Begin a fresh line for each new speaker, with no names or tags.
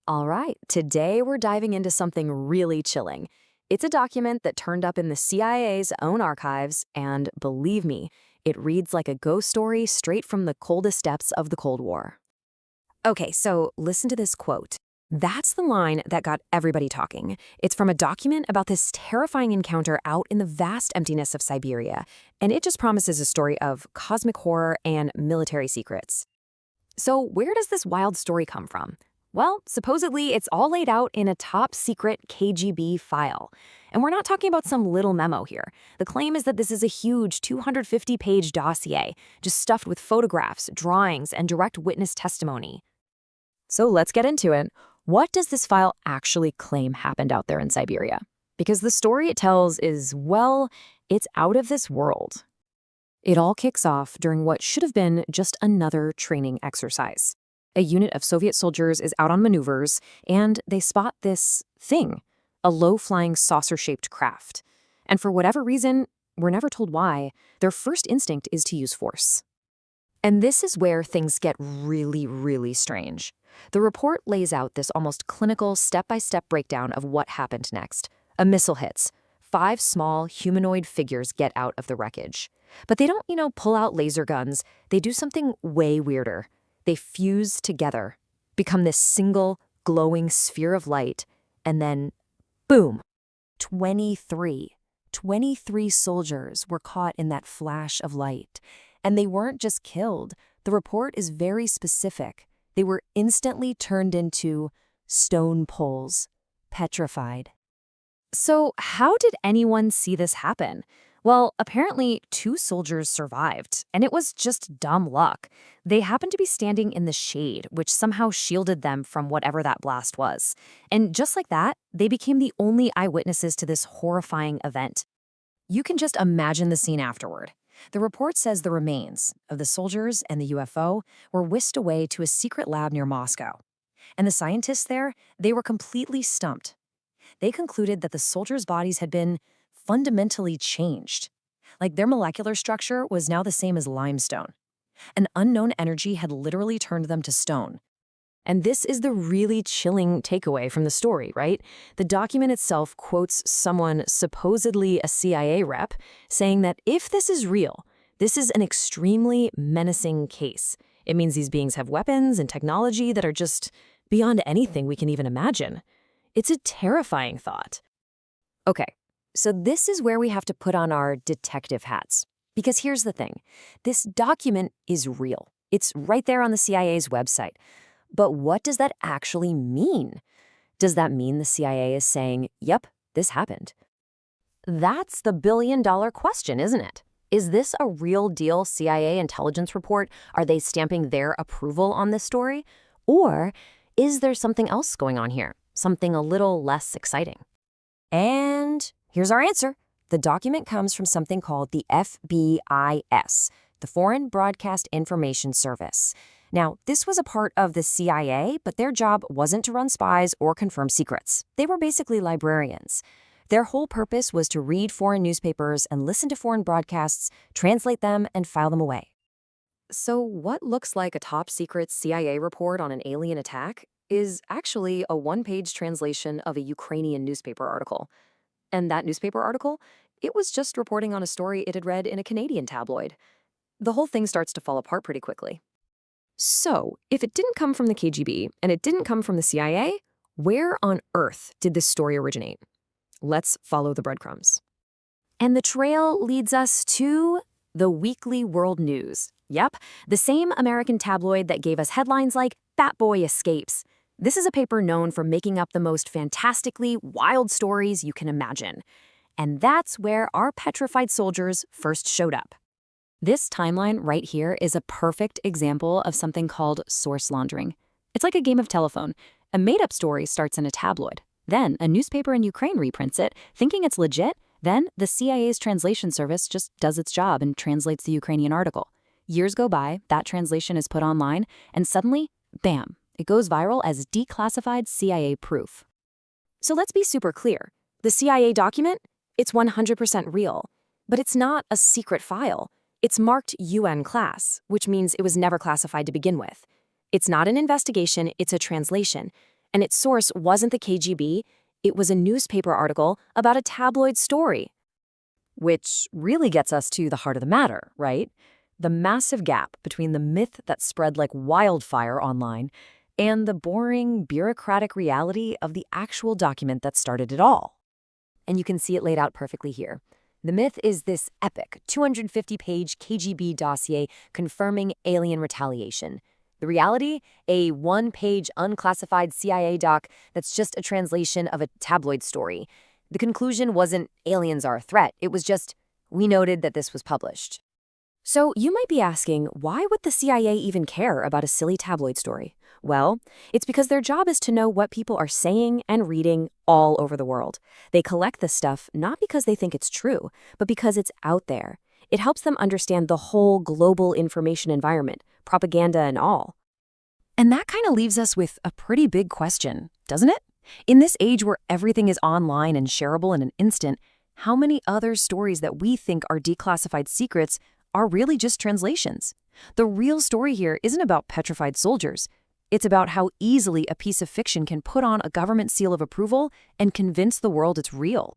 All right, today we're diving into something really chilling. It's a document that turned up in the CIA's own archives, and believe me, it reads like a ghost story straight from the coldest depths of the Cold War. Okay, so listen to this quote. That's the line that got everybody talking. It's from a document about this terrifying encounter out in the vast emptiness of Siberia, and it just promises a story of cosmic horror and military secrets. So, where does this wild story come from? Well, supposedly it's all laid out in a top secret KGB file. And we're not talking about some little memo here. The claim is that this is a huge 250-page dossier, just stuffed with photographs, drawings, and direct witness testimony. So let's get into it. What does this file actually claim happened out there in Siberia? Because the story it tells is, well, it's out of this world. It all kicks off during what should have been just another training exercise. A unit of Soviet soldiers is out on maneuvers, and they spot this thing, a low-flying saucer-shaped craft. And for whatever reason, we're never told why, their first instinct is to use force. And this is where things get really, really strange. The report lays out this almost clinical step-by-step breakdown of what happened next. A missile hits. 5 small humanoid figures get out of the wreckage. But they don't, pull out laser guns. They do something way weirder. They fuse together, become this single, glowing sphere of light, and then, boom, 23. 23 soldiers were caught in that flash of light. And they weren't just killed. The report is very specific. They were instantly turned into stone poles, petrified. So how did anyone see this happen? Well, apparently 2 soldiers survived, and it was just dumb luck. They happened to be standing in the shade, which somehow shielded them from whatever that blast was. And just like that, they became the only eyewitnesses to this horrifying event. You can just imagine the scene afterward. The report says the remains of the soldiers and the UFO were whisked away to a secret lab near Moscow. And the scientists there, they were completely stumped. They concluded that the soldiers' bodies had been fundamentally changed. Like their molecular structure was now the same as limestone. An unknown energy had literally turned them to stone. And this is the really chilling takeaway from the story, right? The document itself quotes someone, supposedly a CIA rep, saying that if this is real, this is an extremely menacing case. It means these beings have weapons and technology that are just beyond anything we can even imagine. It's a terrifying thought. Okay, so this is where we have to put on our detective hats. Because here's the thing. This document is real. It's right there on the CIA's website. But what does that actually mean? Does that mean the CIA is saying, yep, this happened? That's the billion-dollar question, isn't it? Is this a real deal CIA intelligence report? Are they stamping their approval on this story? Or is there something else going on here? Something a little less exciting? And here's our answer. The document comes from something called the FBIS, the Foreign Broadcast Information Service. Now, this was a part of the CIA, but their job wasn't to run spies or confirm secrets. They were basically librarians. Their whole purpose was to read foreign newspapers and listen to foreign broadcasts, translate them, and file them away. So what looks like a top-secret CIA report on an alien attack is actually a 1-page translation of a Ukrainian newspaper article. And that newspaper article, it was just reporting on a story it had read in a Canadian tabloid. The whole thing starts to fall apart pretty quickly. So, if it didn't come from the KGB and it didn't come from the CIA, where on earth did this story originate? Let's follow the breadcrumbs. And the trail leads us to the Weekly World News. Yep, the same American tabloid that gave us headlines like "Fat Boy Escapes." This is a paper known for making up the most fantastically wild stories you can imagine. And that's where our petrified soldiers first showed up. This timeline right here is a perfect example of something called source laundering. It's like a game of telephone. A made-up story starts in a tabloid. Then a newspaper in Ukraine reprints it, thinking it's legit. Then the CIA's translation service just does its job and translates the Ukrainian article. Years go by, that translation is put online, and suddenly, bam, it goes viral as declassified CIA proof. So let's be super clear. The CIA document, it's 100% real. But it's not a secret file. It's marked UN class, which means it was never classified to begin with. It's not an investigation, it's a translation. And its source wasn't the KGB, it was a newspaper article about a tabloid story. Which really gets us to the heart of the matter, right? The massive gap between the myth that spread like wildfire online and the boring, bureaucratic reality of the actual document that started it all. And you can see it laid out perfectly here. The myth is this epic, 250-page KGB dossier confirming alien retaliation. The reality? A one-page unclassified CIA doc that's just a translation of a tabloid story. The conclusion wasn't aliens are a threat. It was just, we noted that this was published. So you might be asking, why would the CIA even care about a silly tabloid story? Well, it's because their job is to know what people are saying and reading all over the world. They collect this stuff not because they think it's true, but because it's out there. It helps them understand the whole global information environment, propaganda and all. And that kind of leaves us with a pretty big question, doesn't it? In this age where everything is online and shareable in an instant, how many other stories that we think are declassified secrets are really just translations? The real story here isn't about petrified soldiers. It's about how easily a piece of fiction can put on a government seal of approval and convince the world it's real.